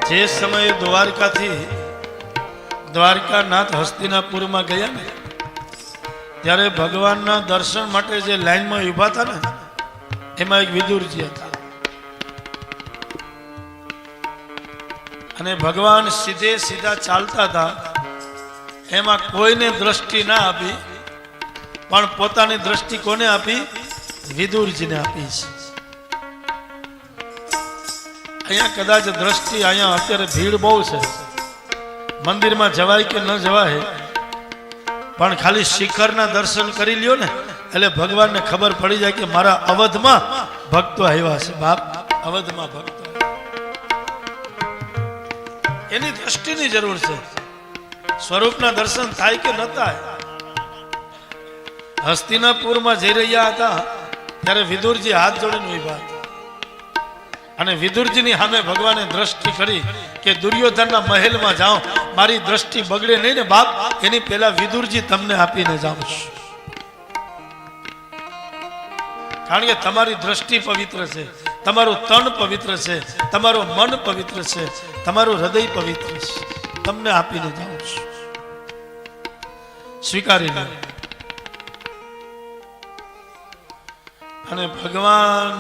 જે સમયે દ્વારકાથી દ્વારકાનાથ હસ્તિનાપુરમાં ગયા ને ત્યારે ભગવાનના દર્શન માટે જે લાઈનમાં ઊભા હતા ને એમાં એક વિદુરજી હતા અને ભગવાન સીધે સીધા ચાલતા હતા. એમાં કોઈને દ્રષ્ટિ ના આપી પણ પોતાની દ્રષ્ટિ કોને આપી? વિદુરજીને આપી છે. અહીંયા કદાચ દ્રષ્ટિ અહીંયા અત્યારે ભીડ બહુ છે, મંદિરમાં જવાય કે ન જવાય, પણ ખાલી શિખરના દર્શન કરી લ્યો ને એટલે ભગવાનને ખબર પડી જાય કે મારા અવધમાં ભક્તો આવ્યા છે. બાપ, અવધમાં ભક્તો, એની દ્રષ્ટિની જરૂર છે. સ્વરૂપના દર્શન થાય કે ન થાય. હસ્તિનાપુરમાં જઈ રહ્યા હતા ત્યારે વિદુરજી હાથ જોડીને ઊભા હતા અને વિદુરજીની સામે ભગવાને દ્રષ્ટિ કરી કે દુર્યોધનના મહેલમાં જાઓ, મારી દ્રષ્ટિ બગડે નહીં ને બાપ, એની પહેલા વિદુરજી તમને આપીને જાઉં છું. કારણ કે તમારી દ્રષ્ટિ પવિત્ર છે, તમારું તન પવિત્ર છે, તમારું મન પવિત્ર છે, તમારું હૃદય પવિત્ર છે, તમને આપીને જાઉં છું. સ્વીકારી લો. અને ભગવાન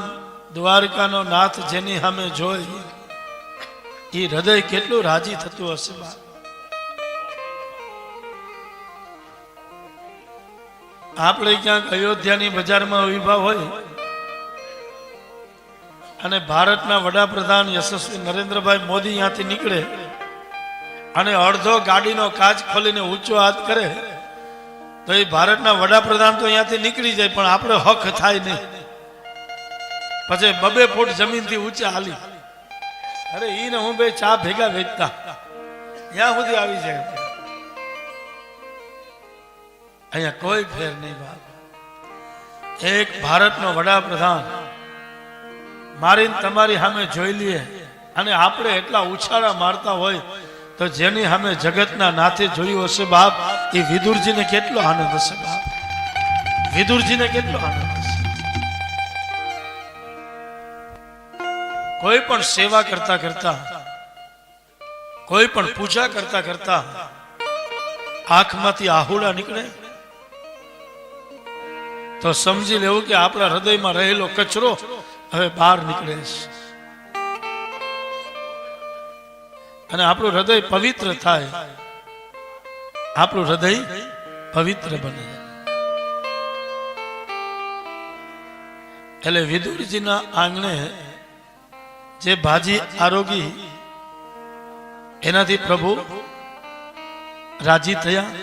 દ્વારકાનો નાથ જેની સામે જોઈ એ હૃદય કેટલું રાજી થતું હશે. આપણે ક્યાંક અયોધ્યાની બજારમાં ઊભા હોય અને ભારતના વડાપ્રધાન યશસ્વી નરેન્દ્રભાઈ મોદી ત્યાંથી નીકળે અને અડધો ગાડીનો કાચ ખોલીને ઊંચો હાથ કરે તો એ ભારતના વડાપ્રધાન તો ત્યાંથી નીકળી જાય પણ આપણે હક થાય નહીં. પછી 2 ફૂટ જમીનથી ઊંચા હાલી, અરે ઈ ને હું બે ચા ભેગા વેચતા ત્યાં સુધી આવી જાય. અહીંયા કોઈ ફેર નહીં બાપ. એક ભારતનો વડાપ્રધાન મારીને તમારી સામે જોઈ લઈએ અને આપણે એટલા ઉછાળા મારતા હોય તો જેની સામે જગતના નાથે જોયું હશે બાપ, એ વિદુરજીને કેટલો આનંદ હશે બાપ, વિદુરજીને કેટલો આનંદ હશે. કોઈ પણ સેવા કરતા કરતા, કોઈ પણ પૂજા કરતા કરતા આંખમાંથી આહુડા નીકળે તો સમજી લેવું કે આપણા હૃદયમાં રહેલો કચરો હવે બહાર નીકળે છે અને આપણું હૃદય પવિત્ર થાય, આપણું હૃદય પવિત્ર બને. એટલે વિદુરજીના આંગણે જે ભાજી આરોગી એનાથી પ્રભુ રાજી થયા.